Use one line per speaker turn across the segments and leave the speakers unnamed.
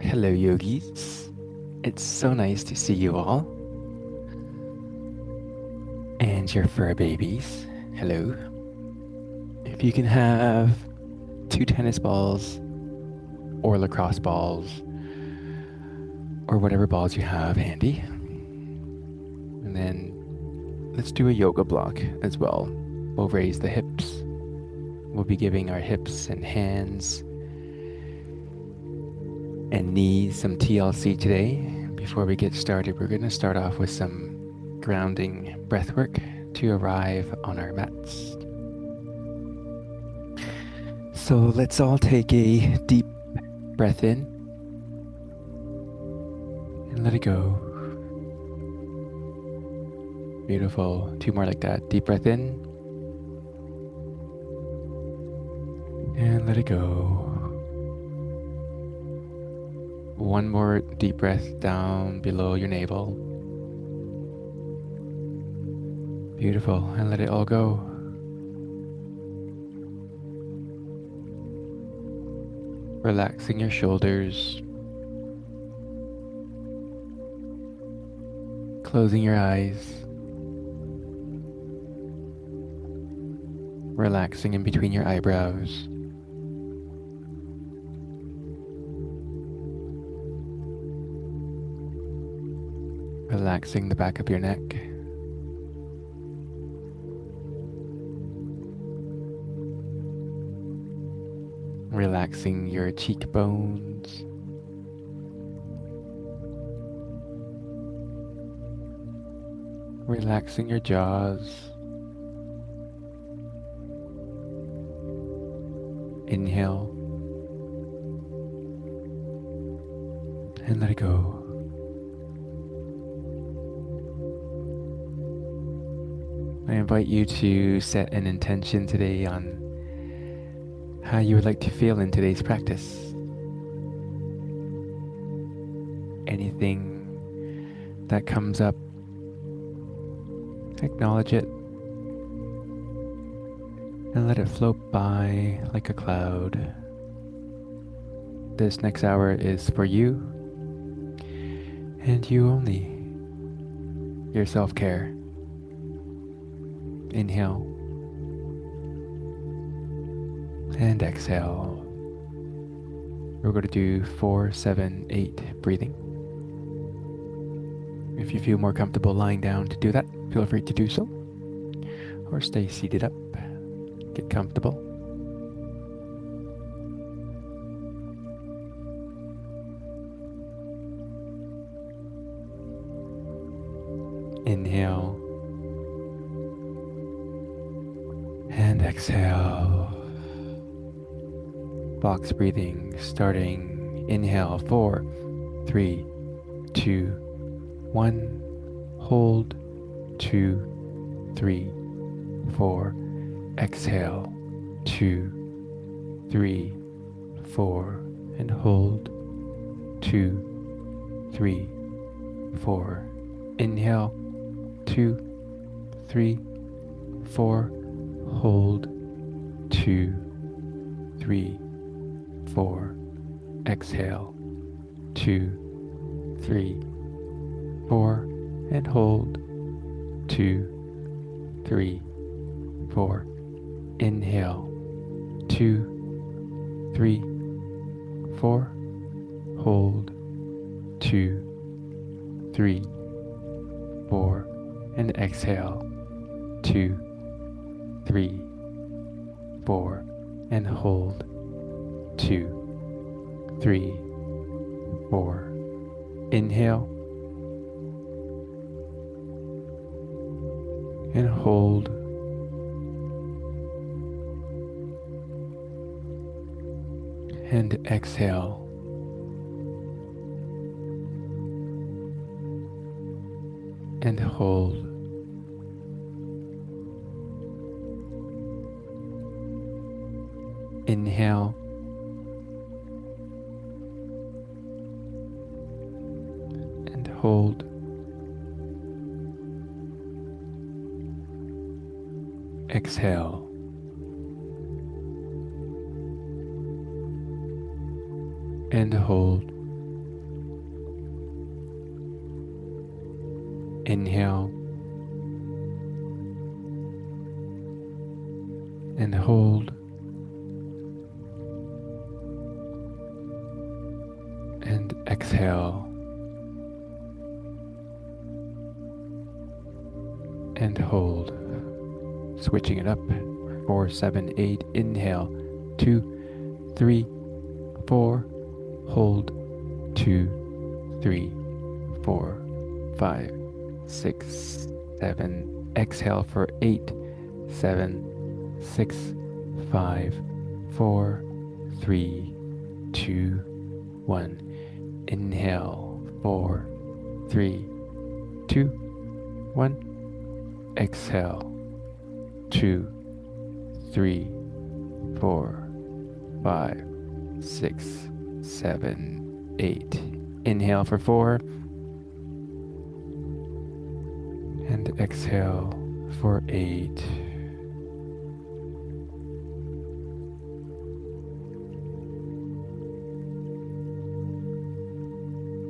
Hello, yogis. It's so nice to see you all. And your fur babies. Hello. If you can have 2 tennis balls or lacrosse balls or whatever balls you have handy. And then let's do a yoga block as well. We'll raise the hips. We'll be giving our hips and hands and knees some TLC today. Before we get started, we're going to start off with some grounding breath work to arrive on our mats. So let's all take a deep breath in and let it go. Beautiful. 2 more like that. Deep breath in and let it go. 1 more deep breath down below your navel. Beautiful. And let it all go. Relaxing your shoulders. Closing your eyes. Relaxing in between your eyebrows. Relaxing the back of your neck. Relaxing your cheekbones. Relaxing your jaws. Inhale. And let it go. I invite you to set an intention today on how you would like to feel in today's practice. Anything that comes up, acknowledge it and let it float by like a cloud. This next hour is for you and you only. Your self-care. Inhale and exhale. We're going to do 4, 7, 8 breathing. If you feel more comfortable lying down to do that, feel free to do so. Or stay seated up. Get comfortable. Inhale and exhale. Box breathing starting. Inhale 4, 3, 2, 1. Hold 2, 3, 4. Exhale 2, 3, 4. And hold 2, 3, 4. Inhale 2, 3, 4. Hold 2, 3, 4. Exhale 2, 3, 4. And hold 2, 3, 4. Inhale 2, 3, 4. Hold 2, 3, 4. And exhale 2, 3, 4. And hold 2, 3, 4. Inhale and hold and exhale. And hold. Inhale. And hold. Exhale. And hold. Inhale and hold. And exhale and hold. Switching it up. 4, 7, 8. Inhale. 2, 3, 4. Hold. 2, 3, 4, 5, 6, 7. Exhale for 8, 7, 6, 5, 4, 3, 2, 1. Inhale. 4, 3, 2, 1. Exhale. 2, 3, 4, 5, 6, 7, 8. Inhale for 4. And exhale for 8.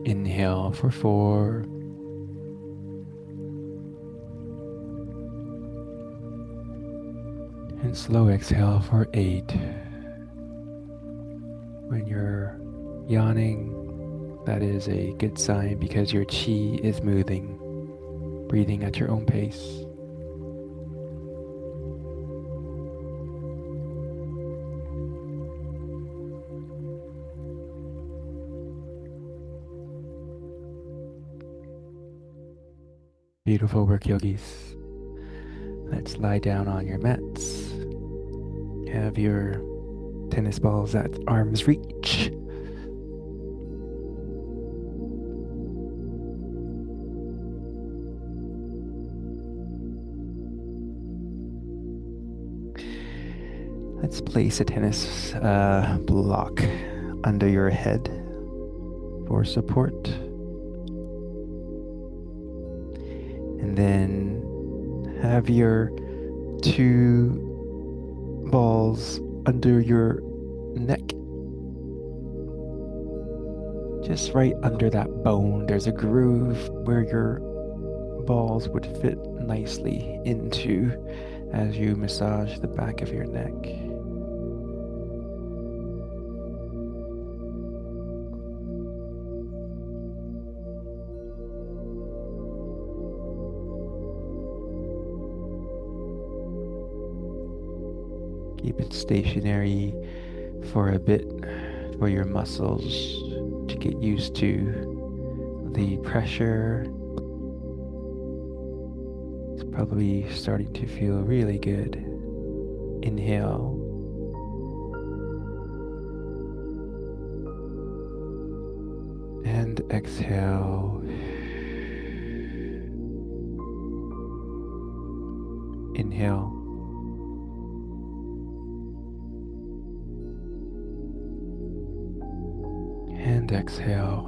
Inhale for 4. And slow exhale for 8. When you're yawning, that is a good sign because your chi is moving, breathing at your own pace. Beautiful work, yogis. Let's lie down on your mats. Have your tennis balls at arm's reach. Let's place a tennis block under your head for support. And then have your 2 balls under your neck. Just right under that bone, there's a groove where your balls would fit nicely into as you massage the back of your neck. Keep it stationary for a bit for your muscles to get used to the pressure. It's probably starting to feel really good. Inhale. And exhale. Inhale. And exhale.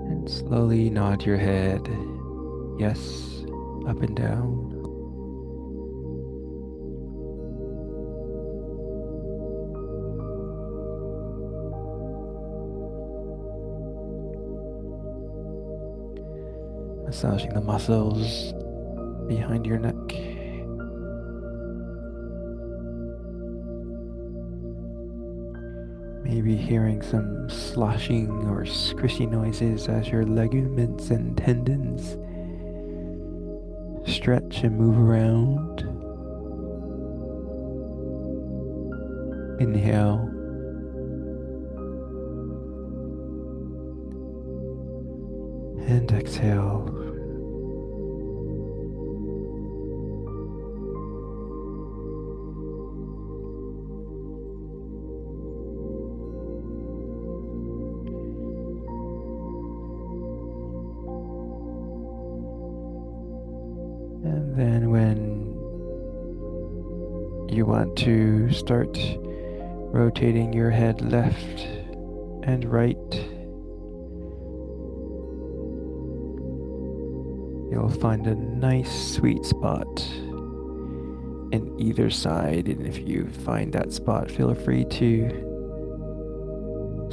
And slowly nod your head. Yes, up and down. Massaging the muscles behind your neck. Maybe hearing some sloshing or squishy noises as your ligaments and tendons stretch and move around. Inhale. And exhale. And then when you want to start rotating your head left and right, you'll find a nice sweet spot in either side. And if you find that spot, feel free to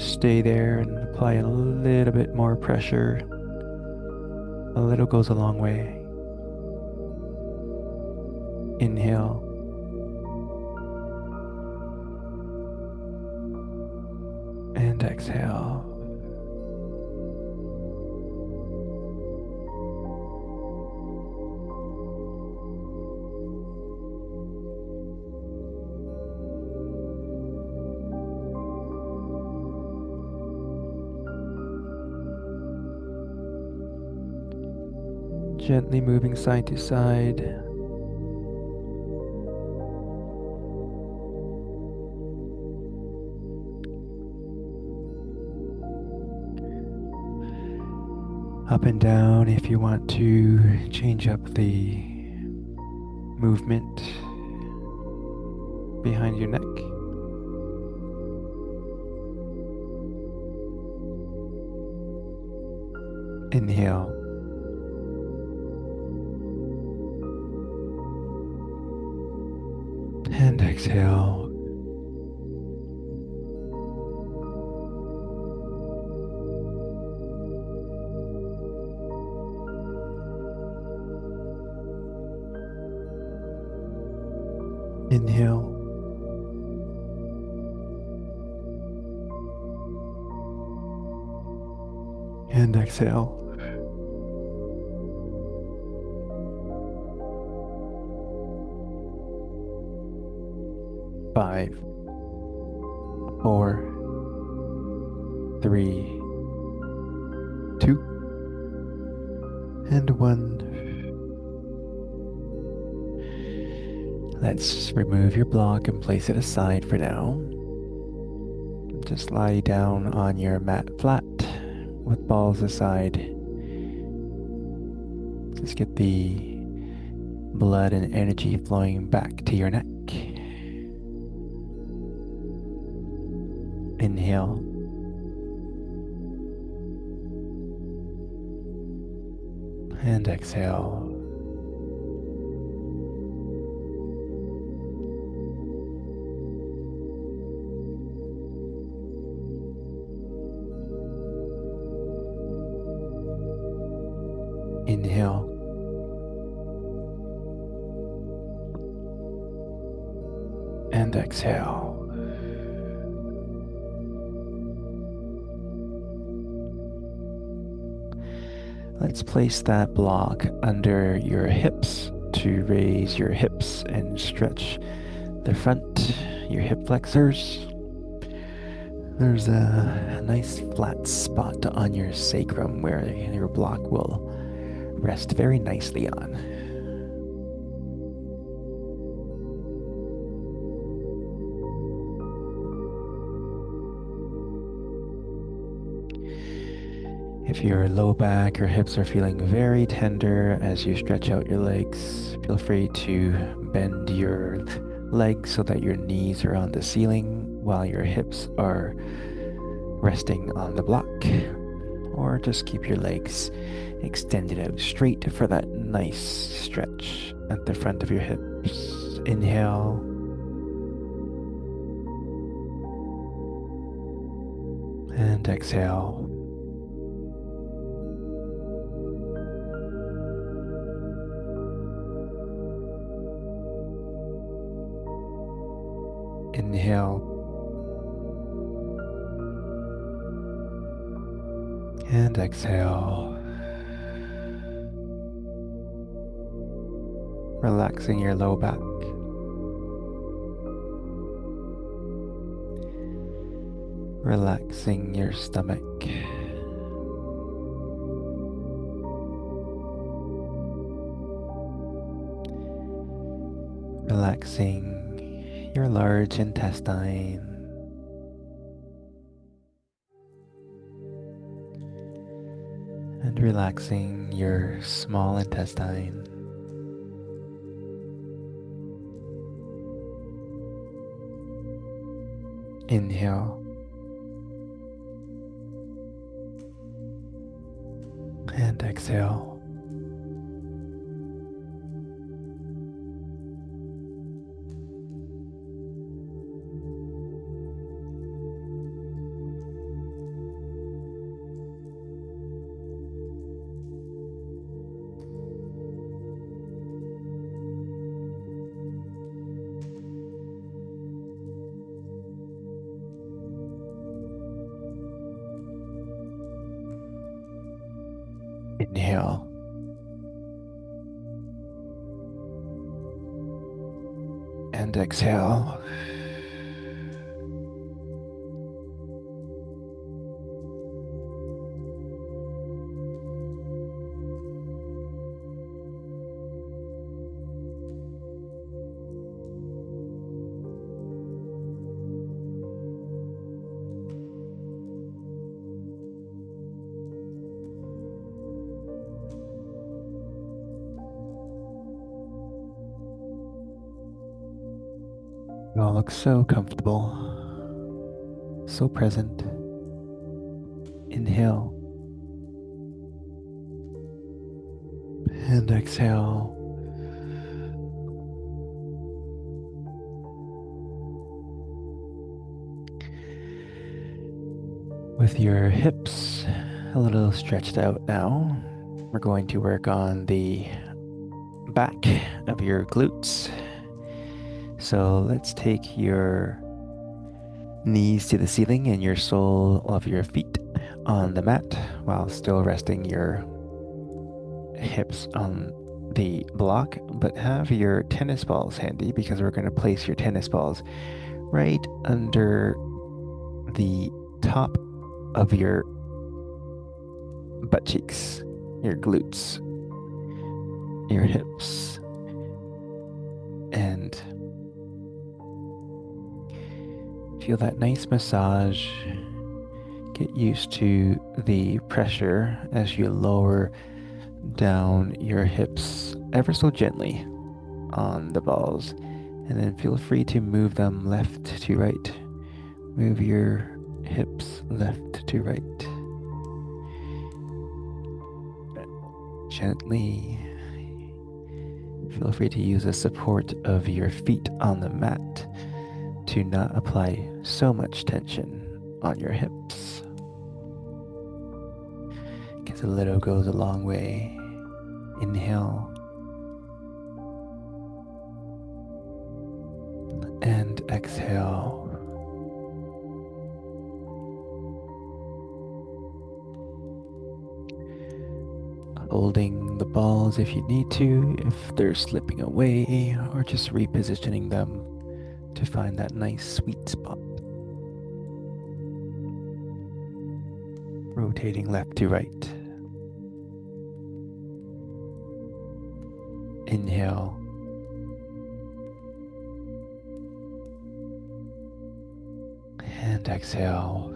stay there and apply a little bit more pressure. A little goes a long way. Inhale. And exhale. Gently moving side to side. Up and down if you want to change up the movement behind your neck. Inhale. And exhale. Inhale. And exhale. Five, four, three, two, and one. Let's remove your block and place it aside for now. Just lie down on your mat flat with balls aside. Just get the blood and energy flowing back to your neck. Inhale. And exhale. Inhale. And exhale. Let's place that block under your hips to raise your hips and stretch the front, your hip flexors. There's a nice flat spot on your sacrum where your block will rest very nicely on. If your low back or hips are feeling very tender as you stretch out your legs, feel free to bend your legs so that your knees are on the ceiling while your hips are resting on the block. Or just keep your legs extended out straight for that nice stretch at the front of your hips. Inhale. And exhale. Inhale. And exhale. Relaxing your low back. Relaxing your stomach. Relaxing your large intestine. And relaxing your small intestine. Inhale. And exhale. Inhale. And exhale. You all look so comfortable, so present. Inhale and exhale. With your hips a little stretched out now, we're going to work on the back of your glutes. So let's take your knees to the ceiling and your sole of your feet on the mat while still resting your hips on the block, but have your tennis balls handy because we're going to place your tennis balls right under the top of your butt cheeks, your glutes, your hips, and feel that nice massage. Get used to the pressure as you lower down your hips ever so gently on the balls, and then feel free to move them left to right. Move your hips left to right. Gently. Feel free to use the support of your feet on the mat to not apply so much tension on your hips, because a little goes a long way. Inhale and exhale. Holding the balls if you need to, if they're slipping away, or just repositioning them to find that nice sweet spot. Rotating left to right. Inhale. And exhale.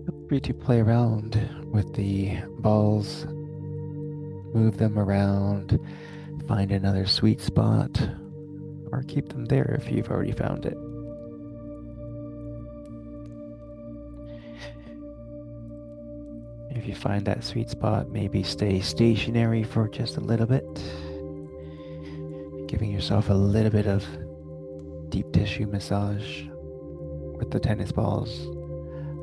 Feel free to play around with the balls, move them around, find another sweet spot, or keep them there if you've already found it. If you find that sweet spot, maybe stay stationary for just a little bit, giving yourself a little bit of deep tissue massage with the tennis balls,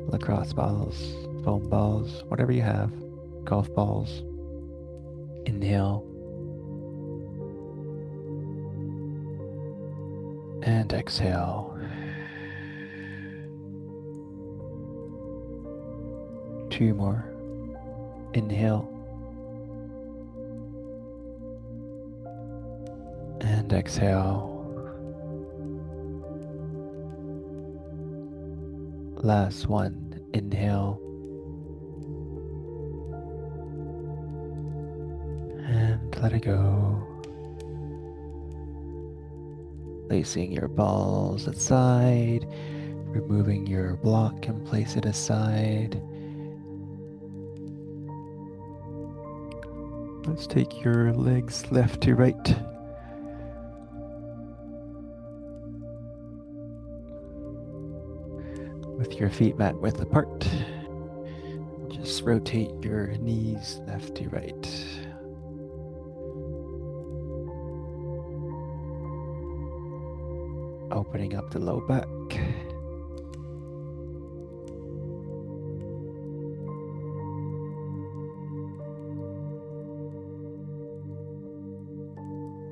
lacrosse balls, foam balls, whatever you have, golf balls. Inhale and exhale. 2 more. Inhale and exhale. Last one. Inhale and let it go. Placing your balls aside, removing your block and place it aside. Let's take your legs left to right. With your feet mat width apart. Just rotate your knees left to right. Opening up the low back.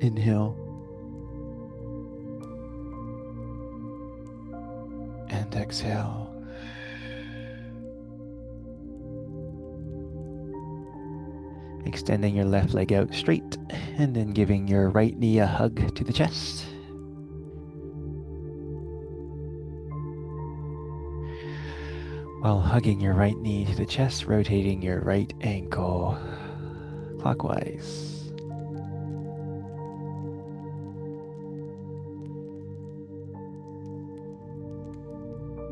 Inhale. And exhale. Extending your left leg out straight and then giving your right knee a hug to the chest. While hugging your right knee to the chest, rotating your right ankle clockwise.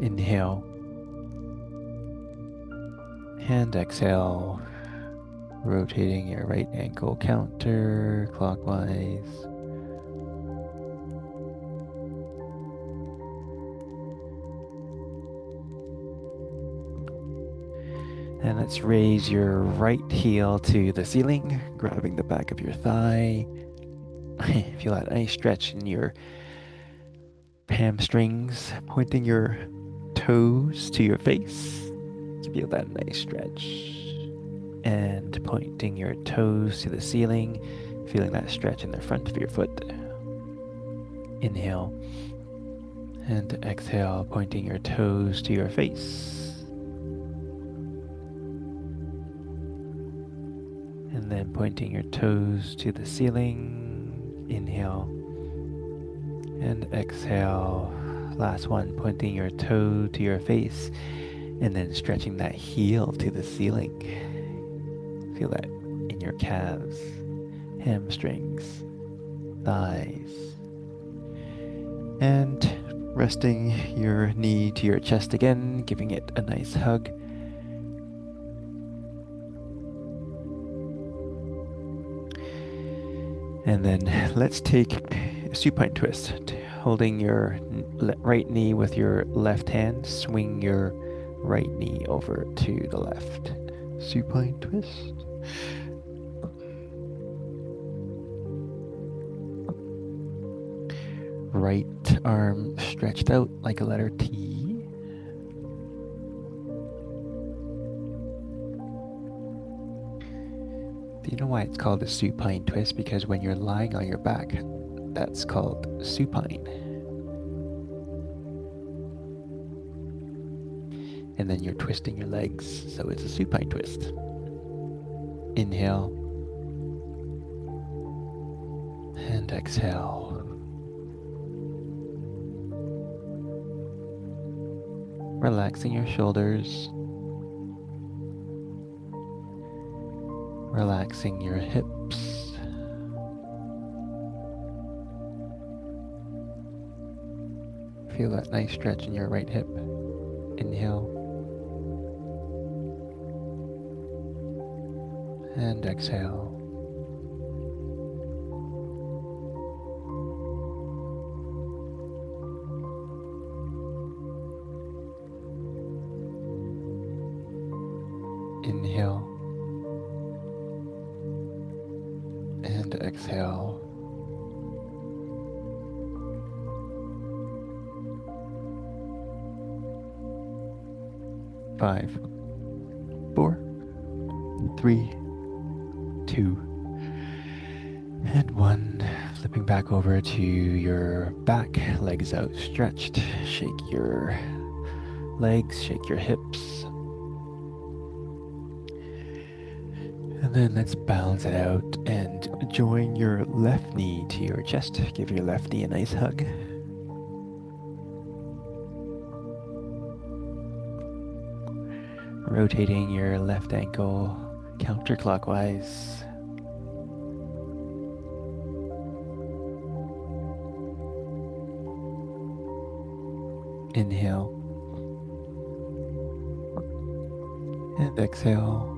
Inhale. And exhale. Rotating your right ankle counterclockwise. And let's raise your right heel to the ceiling, grabbing the back of your thigh. Feel that nice stretch in your hamstrings, pointing your toes to your face. Feel that nice stretch. And pointing your toes to the ceiling, feeling that stretch in the front of your foot. Inhale. And exhale, pointing your toes to your face. And then pointing your toes to the ceiling. Inhale. And exhale. Last one, pointing your toe to your face. And then stretching that heel to the ceiling. Feel that in your calves, hamstrings, thighs. And resting your knee to your chest again, giving it a nice hug. And then let's take a supine twist. Holding your right knee with your left hand, swing your right knee over to the left. Supine twist. Right arm stretched out like a letter T. Do you know why it's called a supine twist? Because when you're lying on your back, that's called supine. And then you're twisting your legs, so it's a supine twist. Inhale. And exhale. Relaxing your shoulders. Relaxing your hips. Feel that nice stretch in your right hip. Inhale. And exhale. Inhale. And exhale. Five, 4, 3, 2, and 1. Flipping back over to your back, legs outstretched. Shake your legs, shake your hips. And then let's balance it out and join your left knee to your chest. Give your left knee a nice hug. Rotating your left ankle counterclockwise. Inhale. And exhale.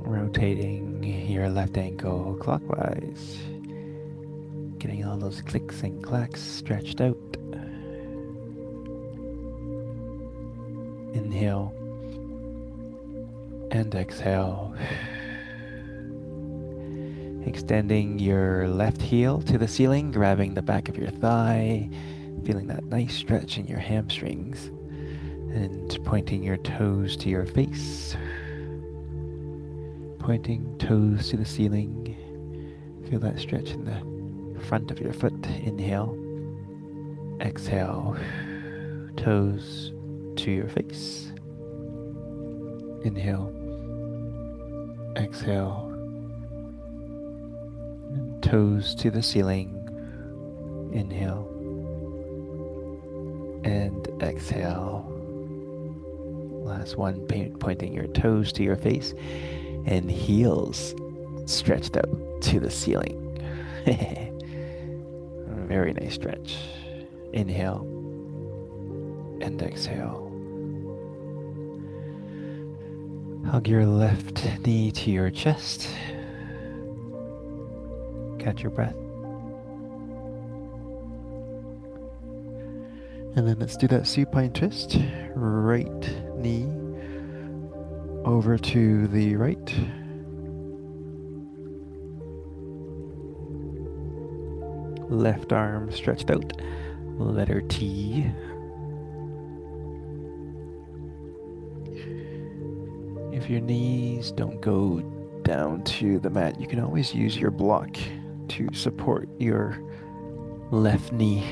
Rotating your left ankle clockwise. Getting all those clicks and clacks stretched out. Inhale. And exhale. Extending your left heel to the ceiling, grabbing the back of your thigh, feeling that nice stretch in your hamstrings, and pointing your toes to your face. pointing, toes to the ceiling. Feel that stretch in the front of your foot. Inhale. Exhale. Toes to your face. Inhale. Exhale. And toes to the ceiling. Inhale. And exhale. Last one, pointing your toes to your face and heels stretched out to the ceiling. Very nice stretch. Inhale and exhale. Hug your left knee to your chest. Catch your breath. And then let's do that supine twist. Right knee over to the right. Left arm stretched out. Letter T. If your knees don't go down to the mat, you can always use your block to support your left knee.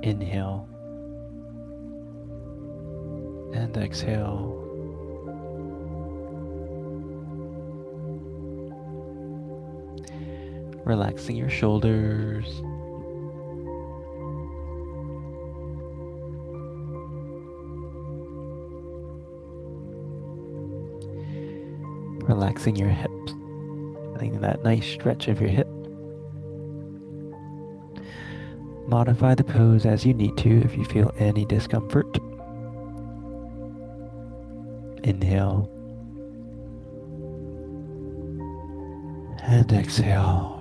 Inhale and exhale. Relaxing your shoulders. Relaxing your hips. Feeling that nice stretch of your hip. Modify the pose as you need to if you feel any discomfort. Inhale. And exhale.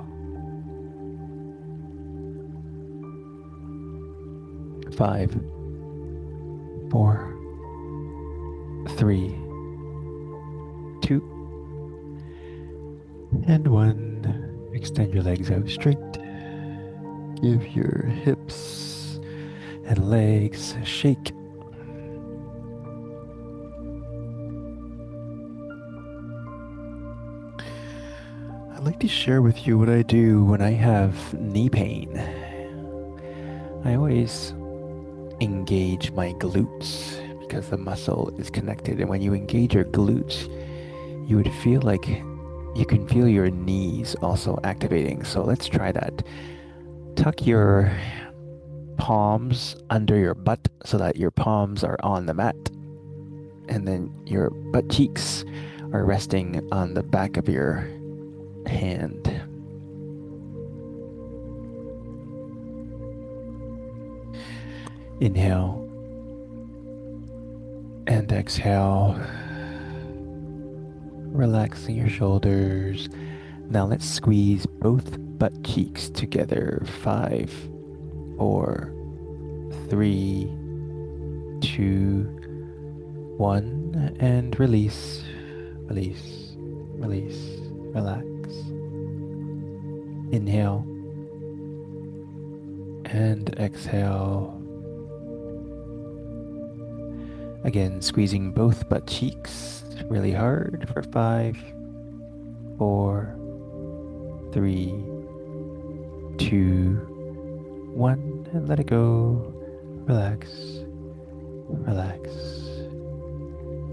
5, 4, 3, 2, and 1. Extend your legs out straight. Give your hips and legs a shake. I'd like to share with you what I do when I have knee pain. I always engage my glutes because the muscle is connected, and when you engage your glutes, you would feel like you can feel your knees also activating. So let's try that. Tuck your palms under your butt so that your palms are on the mat, and then your butt cheeks are resting on the back of your hand. Inhale and exhale, relaxing your shoulders. Now let's squeeze both butt cheeks together. 5, 4, 3, 2, 1, and release, release, release, relax. Inhale and exhale. Again, squeezing both butt cheeks really hard for 5, 4, 3, 2, 1, and let it go. Relax, relax,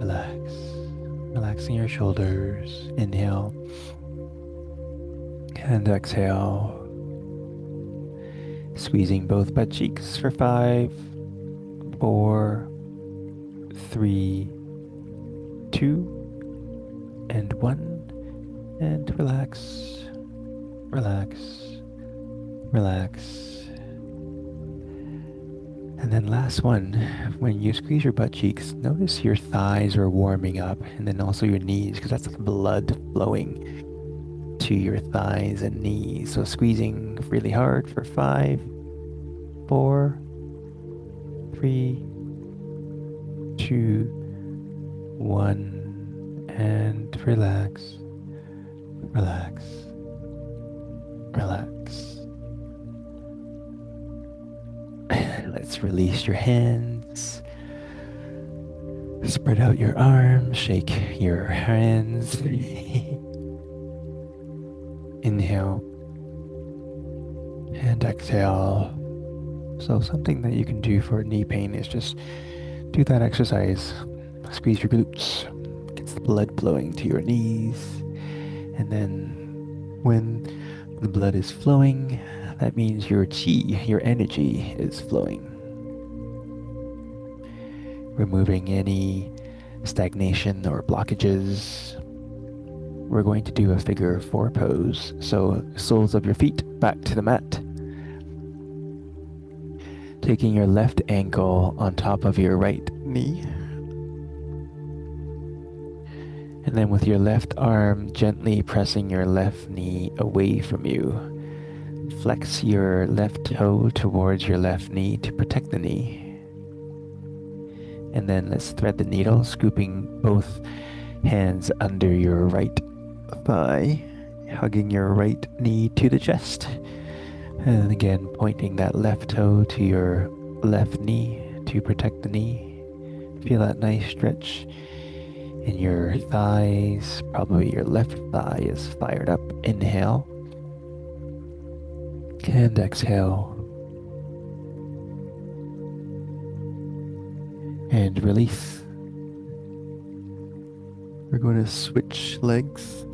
relax. Relaxing your shoulders. Inhale and exhale. Squeezing both butt cheeks for 5, 4, 3, 2, and 1, and relax, relax, relax. And then last one, when you squeeze your butt cheeks, notice your thighs are warming up, and then also your knees, because that's the blood flowing to your thighs and knees. So squeezing really hard for 5, 4, 3, 2, 1, and relax, relax, relax. Let's release your hands. Spread out your arms, shake your hands. Inhale and exhale. So something that you can do for knee pain is just do that exercise. Squeeze your glutes, gets the blood flowing to your knees. And then when the blood is flowing, that means your chi, your energy is flowing. Removing any stagnation or blockages. We're going to do a figure 4 pose. So soles of your feet back to the mat. Taking your left ankle on top of your right knee. And then with your left arm, gently pressing your left knee away from you. Flex your left toe towards your left knee to protect the knee. And then let's thread the needle, scooping both hands under your right thigh, hugging your right knee to the chest. And again, pointing that left toe to your left knee to protect the knee. Feel that nice stretch in your thighs. Probably your left thigh is fired up. Inhale. And exhale. And release. We're going to switch legs.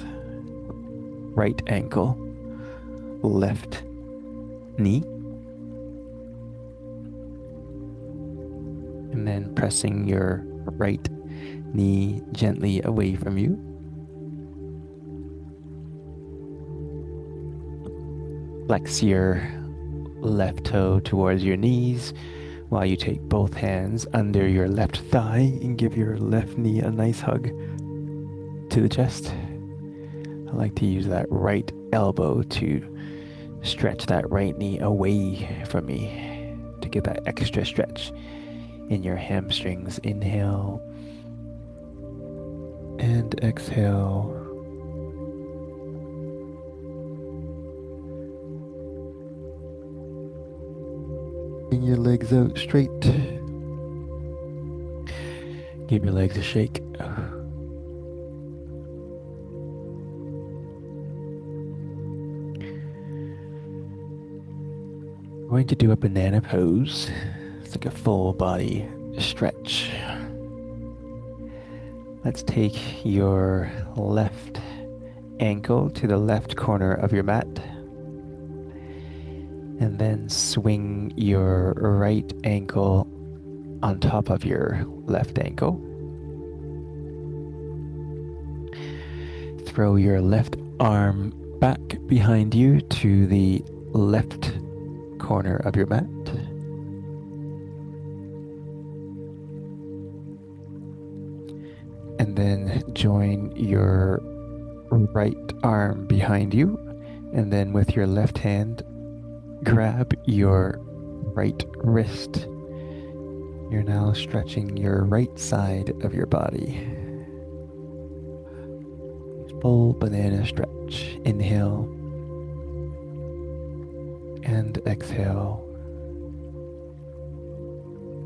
Right ankle, left knee. And then pressing your right knee gently away from you. Flex your left toe towards your knees while you take both hands under your left thigh and give your left knee a nice hug to the chest. I like to use that right elbow to stretch that right knee away from me to get that extra stretch in your hamstrings. Inhale and exhale. Bring your legs out straight. Give your legs a shake. I'm going to do a banana pose. It's like a full body stretch. Let's take your left ankle to the left corner of your mat. And then swing your right ankle on top of your left ankle. Throw your left arm back behind you to the left corner of your mat. And then join your right arm behind you. And then with your left hand, grab your right wrist. You're now stretching your right side of your body. Full banana stretch. Inhale and exhale.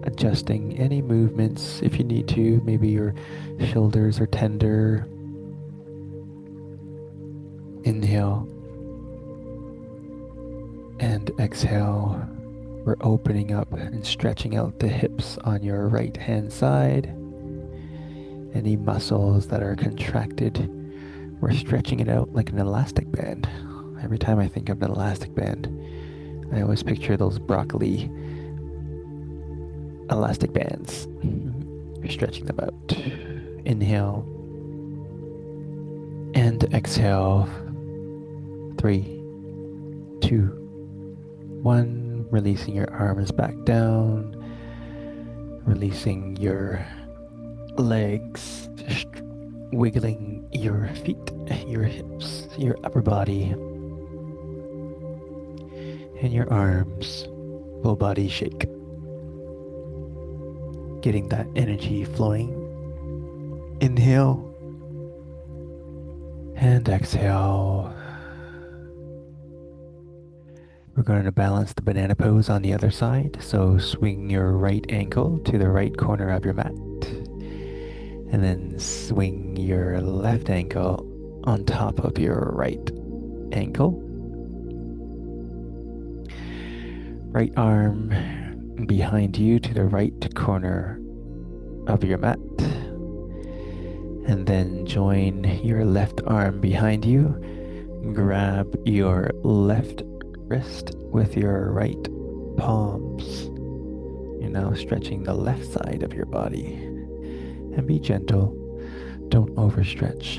Adjusting any movements if you need to. Maybe your shoulders are tender. Inhale and exhale. We're opening up and stretching out the hips on your right hand side. Any muscles that are contracted, we're stretching it out like an elastic band. Every time I think of an elastic band, I always picture those broccoli elastic bands. You're stretching them out. Inhale and exhale. 3, 2, 1. Releasing your arms back down. Releasing your legs. Just wiggling your feet, your hips, your upper body, and your arms. Full body shake. Getting that energy flowing. Inhale and exhale. We're going to balance the banana pose on the other side. So swing your right ankle to the right corner of your mat. And then swing your left ankle on top of your right ankle. Right arm behind you to the right corner of your mat. And then join your left arm behind you. Grab your left wrist with your right palms. You're now stretching the left side of your body. And be gentle. Don't overstretch.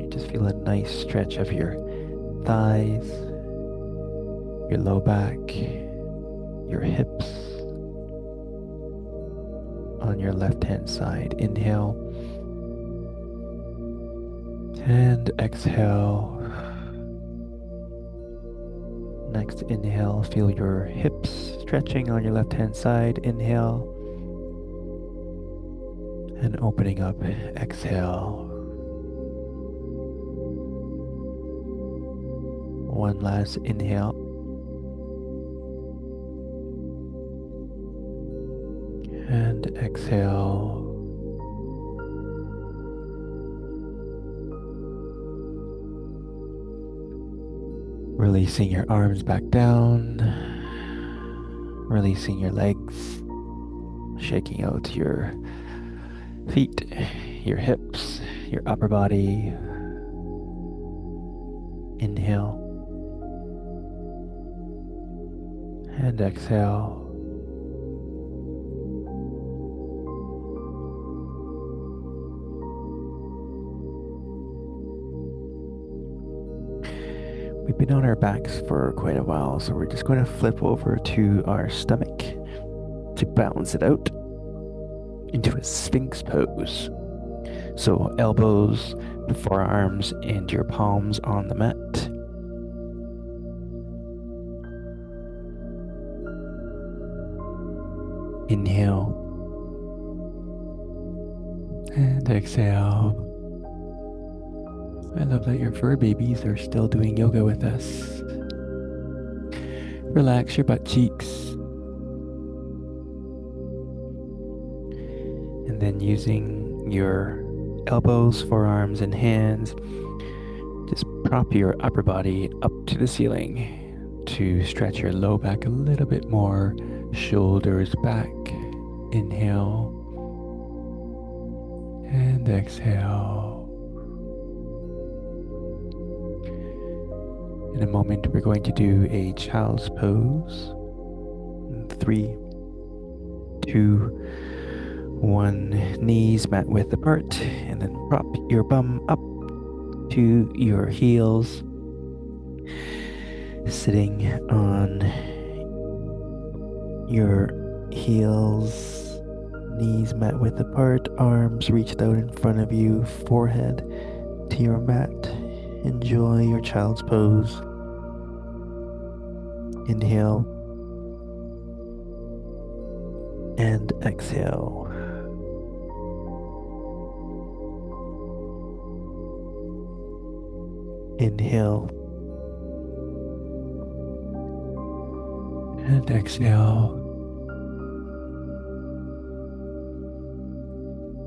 You just feel a nice stretch of your thighs, your low back, your hips. On your left-hand side, inhale. And exhale. Next inhale, feel your hips stretching on your left-hand side. Inhale. And opening up, exhale. One last inhale. And exhale. Releasing your arms back down. Releasing your legs. Shaking out your feet, your hips, your upper body. Inhale. And exhale. We've been on our backs for quite a while, so we're just going to flip over to our stomach to balance it out into a Sphinx pose. So elbows, the forearms, and your palms on the mat. Inhale. And exhale. I love that your fur babies are still doing yoga with us. Relax your butt cheeks. And then using your elbows, forearms, and hands, just prop your upper body up to the ceiling to stretch your low back a little bit more. Shoulders back. Inhale. And exhale. In a moment, we're going to do a child's pose. 3, 2, 1. Knees mat width apart, and then prop your bum up to your heels. Sitting on your heels, knees mat width apart, arms reached out in front of you, forehead to your mat. Enjoy your child's pose. Inhale and exhale. Inhale and exhale.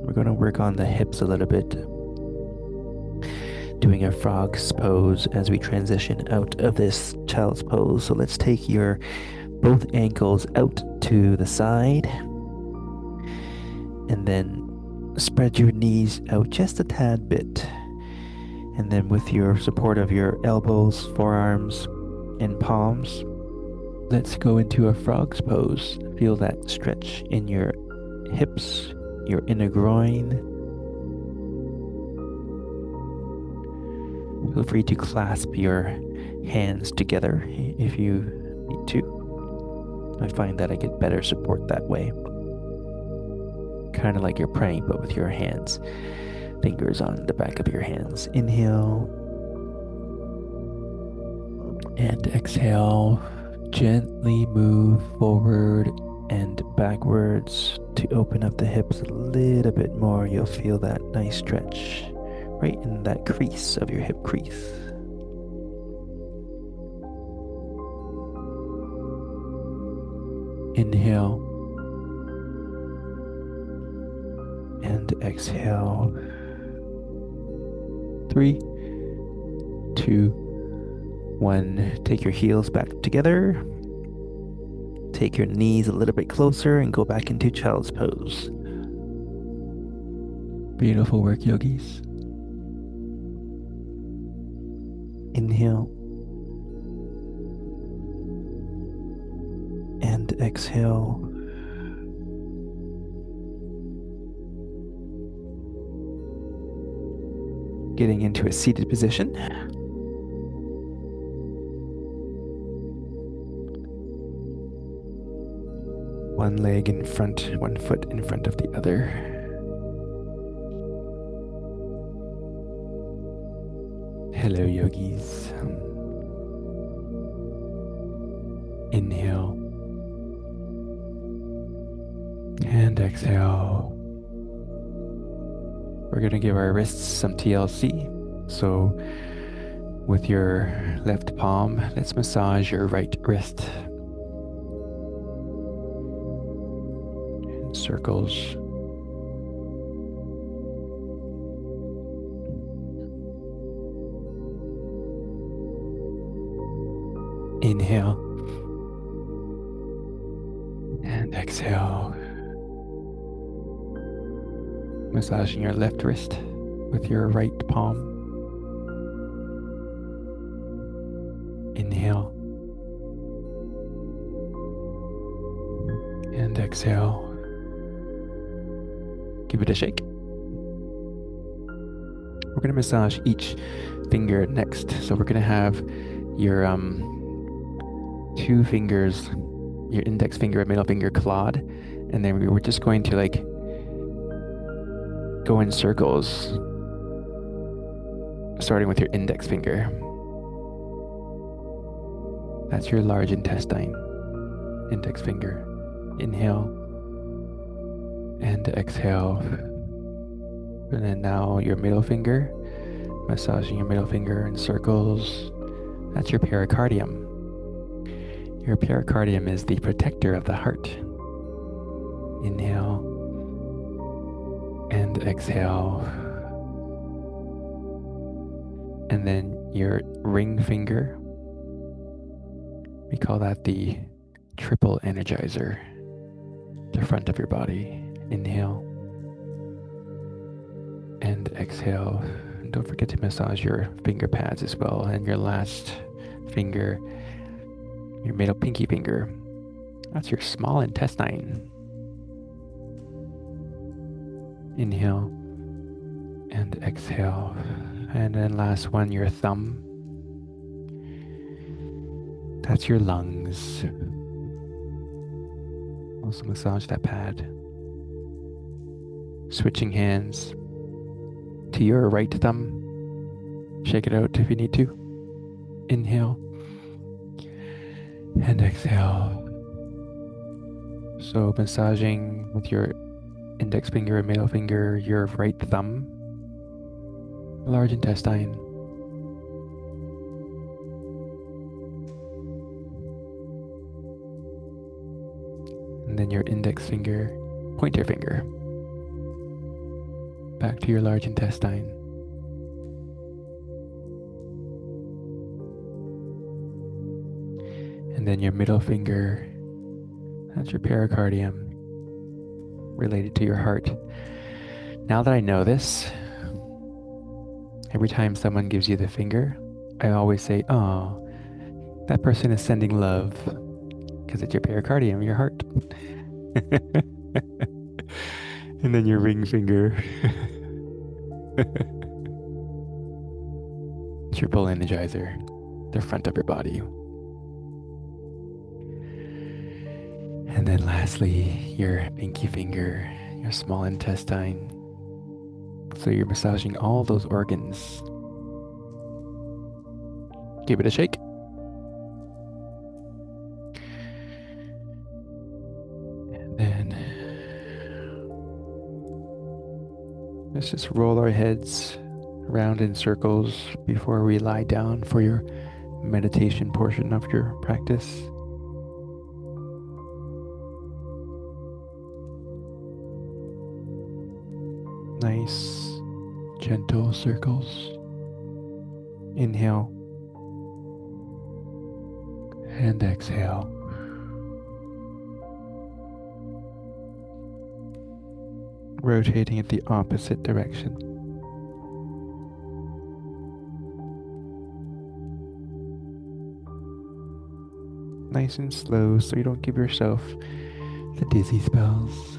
We're going to work on the hips a little bit, doing a frog's pose as we transition out of this child's pose. So let's take your both ankles out to the side, and then spread your knees out just a tad bit. And then with your support of your elbows, forearms, and palms, let's go into a frog's pose. Feel that stretch in your hips, your inner groin. Feel free to clasp your hands together if you need to. I find that I get better support that way. Kind of like you're praying, but with your hands. Fingers on the back of your hands. Inhale. And exhale. Gently move forward and backwards to open up the hips a little bit more. You'll feel that nice stretch right in that crease of your hip crease. Inhale. And exhale. 3, 2, 1. Take your heels back together. Take your knees a little bit closer and go back into child's pose. Beautiful work, yogis. Inhale. And exhale. Getting into a seated position. One leg in front, one foot in front of the other. Hello, yogis. Inhale. And exhale. We're going to give our wrists some TLC. So with your left palm, let's massage your right wrist. In circles. Inhale. And exhale. Massaging your left wrist with your right palm. Inhale. And exhale. Give it a shake. We're going to massage each finger next. So we're going to have your 2 fingers, your index finger and middle finger clawed, and then we're just going to like go in circles, starting with your index finger. That's your large intestine, index finger. Inhale and exhale. And then now your middle finger, massaging your middle finger in circles. That's your pericardium. Your pericardium is the protector of the heart. Inhale and exhale. And then your ring finger, we call that the triple energizer, the front of your body. Inhale and exhale. And don't forget to massage your finger pads as well. And your last finger, your middle pinky finger, that's your small intestine. Inhale and exhale. And then last one, your thumb. That's your lungs. Also massage that pad. Switching hands to your right thumb. Shake it out if you need to. Inhale and exhale. So massaging with your index finger and middle finger, your right thumb, large intestine. And then your index finger, pointer finger, back to your large intestine. And then your middle finger, that's your pericardium, related to your heart. Now that I know this, every time someone gives you the finger, I always say, oh, that person is sending love, because it's your pericardium, your heart. And then your ring finger, triple energizer, the front of your body. And then lastly, your pinky finger, your small intestine. So you're massaging all those organs. Give it a shake. And then let's just roll our heads around in circles before we lie down for your meditation portion of your practice. Nice, gentle circles. Inhale and exhale. Rotating in the opposite direction. Nice and slow so you don't give yourself the dizzy spells.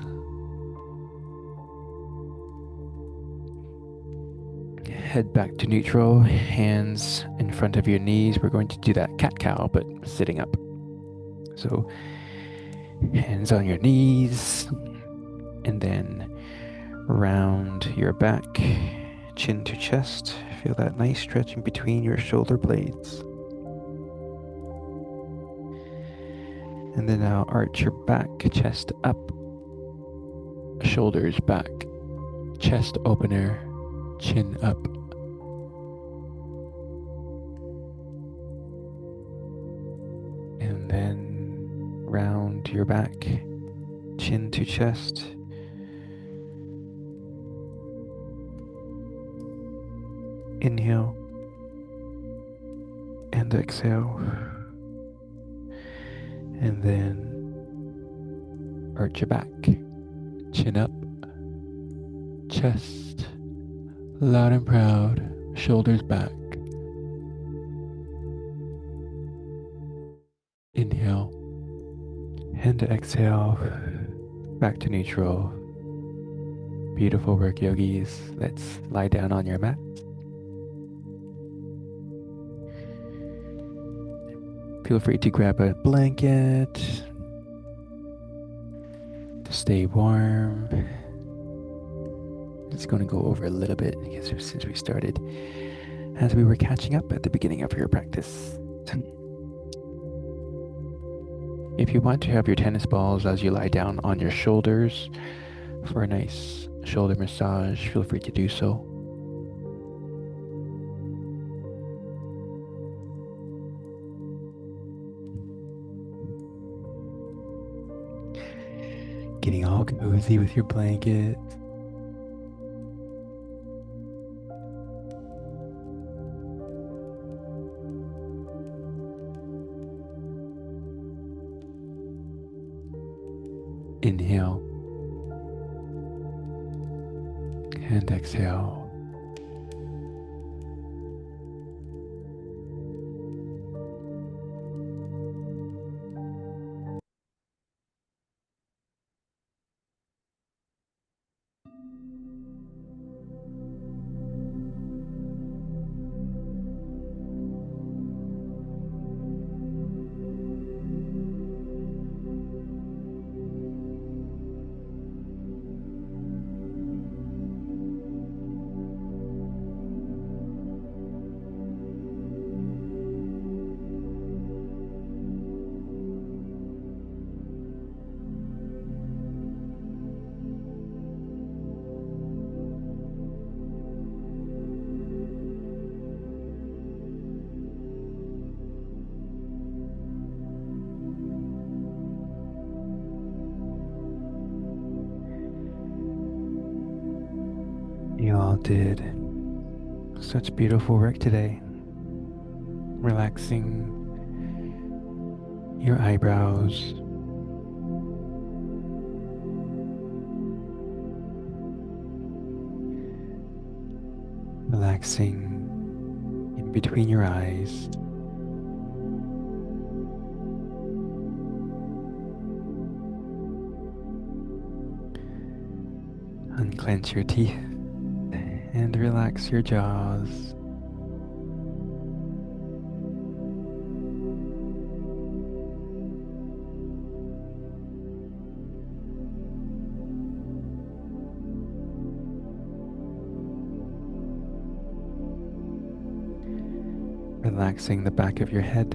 Head back to neutral, hands in front of your knees. We're going to do that cat-cow, but sitting up. So, hands on your knees, and then round your back, chin to chest. Feel that nice stretching between your shoulder blades. And then now arch your back, chest up, shoulders back, chest opener, chin up. And then round your back, chin to chest. Inhale and exhale. And then arch your back, chin up, chest, loud and proud, shoulders back. Inhale and exhale, back to neutral. Beautiful work, yogis. Let's lie down on your mat. Feel free to grab a blanket to stay warm. Just going to go over a little bit because since we started, as we were catching up at the beginning of your practice. If you want to have your tennis balls as you lie down on your shoulders for a nice shoulder massage, feel free to do so. Getting all cozy with your blanket. Inhale and exhale. You all did such beautiful work today. Relaxing your eyebrows, relaxing in between your eyes. Unclench your teeth and relax your jaws. Relaxing the back of your head.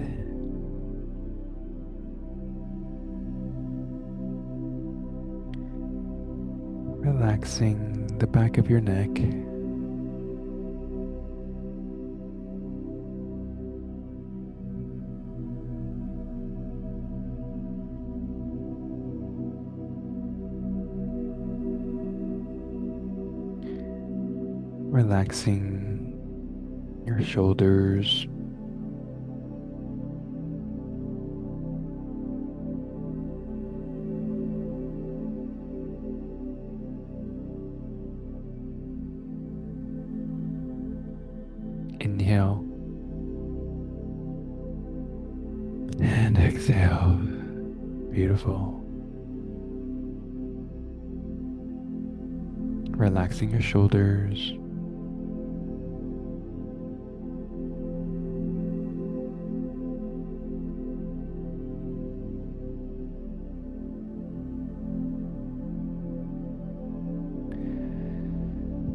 Relaxing the back of your neck. Relaxing your shoulders, inhale and exhale. Beautiful. Relaxing your shoulders.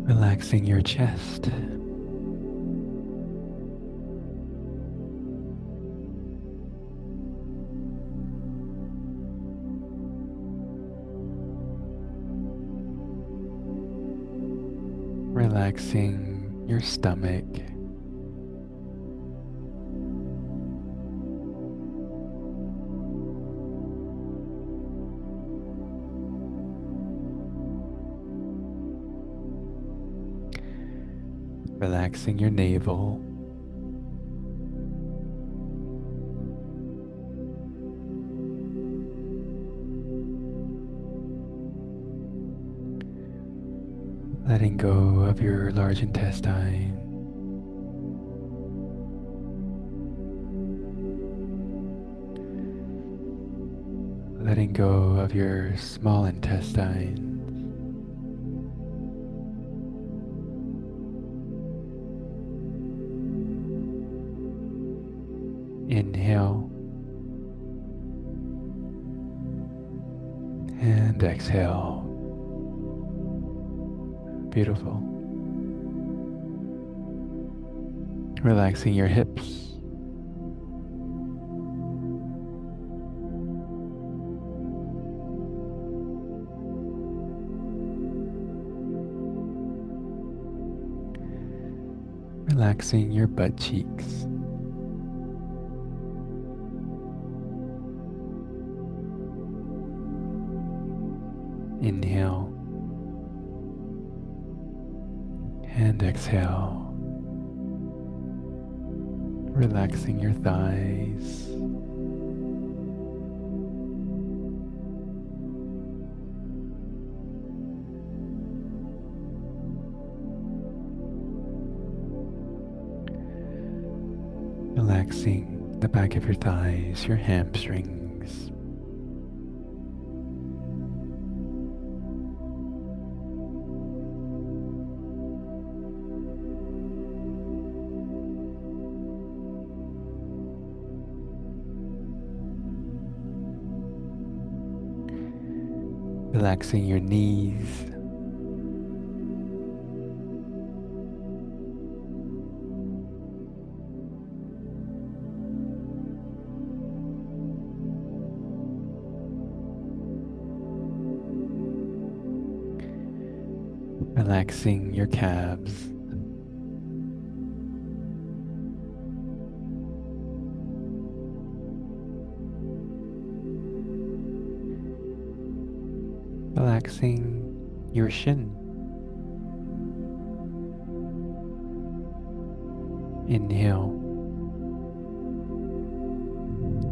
Relaxing your chest. Relaxing your stomach. Relaxing your navel. Letting go of your large intestine. Letting go of your small intestine. Inhale and exhale. Beautiful. Relaxing your hips. Relaxing your butt cheeks. Inhale and exhale. Relaxing your thighs. Relaxing the back of your thighs, your hamstrings. Relaxing your knees. Relaxing your calves. Relaxing your shin. Inhale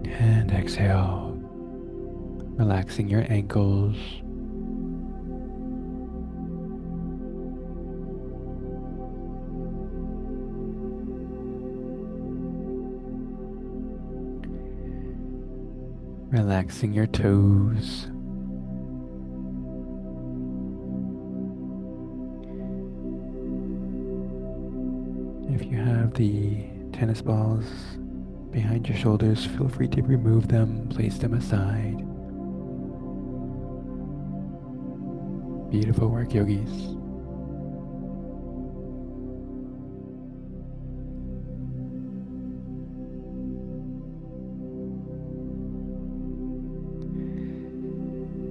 and exhale. Relaxing your ankles. Relaxing your toes. If you have the tennis balls behind your shoulders, feel free to remove them, place them aside. Beautiful work, yogis.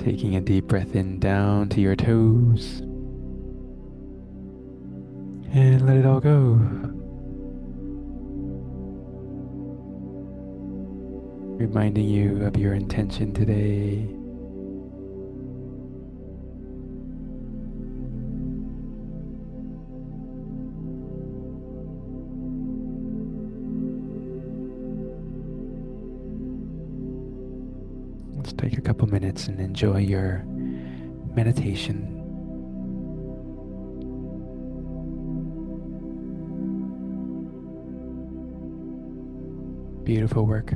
Taking a deep breath in down to your toes. And let it all go. Reminding you of your intention today. Just take a couple minutes and enjoy your meditation. Beautiful work.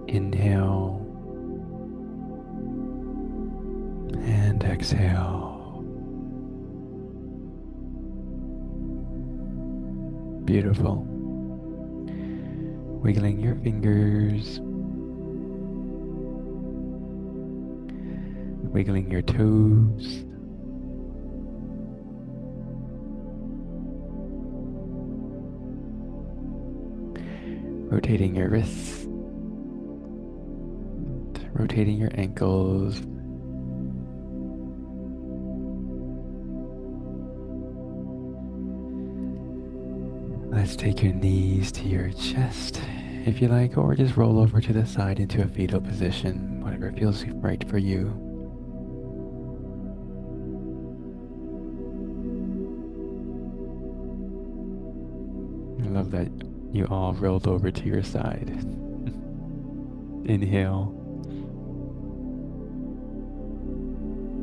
Inhale and exhale. Beautiful. Wiggling your fingers, wiggling your toes, rotating your wrists, rotating your ankles. Let's take your knees to your chest, if you like, or just roll over to the side into a fetal position, whatever feels right for you. I love that you all rolled over to your side. Inhale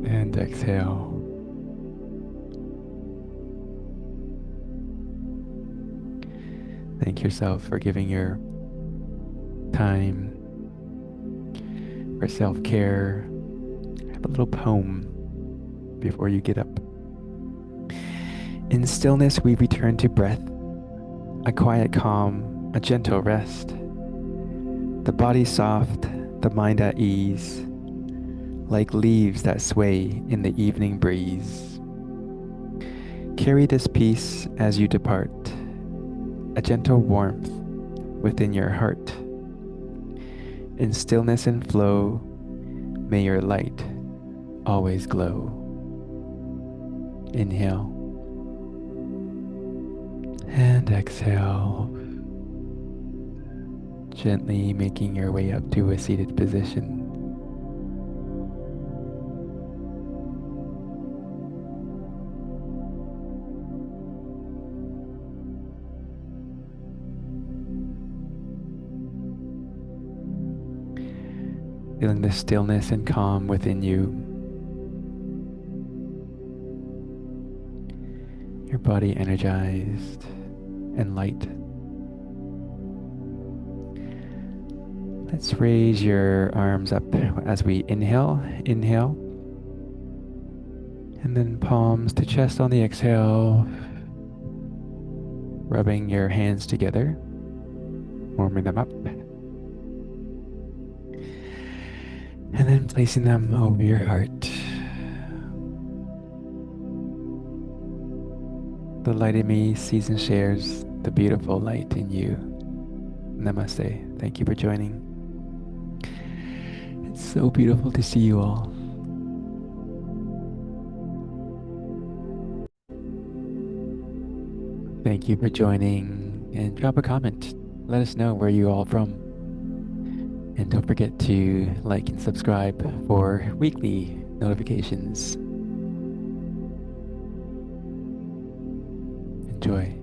and exhale. Thank yourself for giving your time for self-care, have a little poem before you get up. In stillness, we return to breath, a quiet calm, a gentle rest. The body soft, the mind at ease, like leaves that sway in the evening breeze. Carry this peace as you depart, a gentle warmth within your heart. In stillness and flow, may your light always glow. Inhale and exhale, gently making your way up to a seated position. Feeling the stillness and calm within you. Your body energized and light. Let's raise your arms up as we inhale, inhale. And then palms to chest on the exhale. Rubbing your hands together, warming them up. And then placing them over your heart. The light in me sees and shares the beautiful light in you. Namaste. Thank you for joining. It's so beautiful to see you all. Thank you for joining, and drop a comment. Let us know where you're all from. And don't forget to like and subscribe for weekly notifications. Enjoy.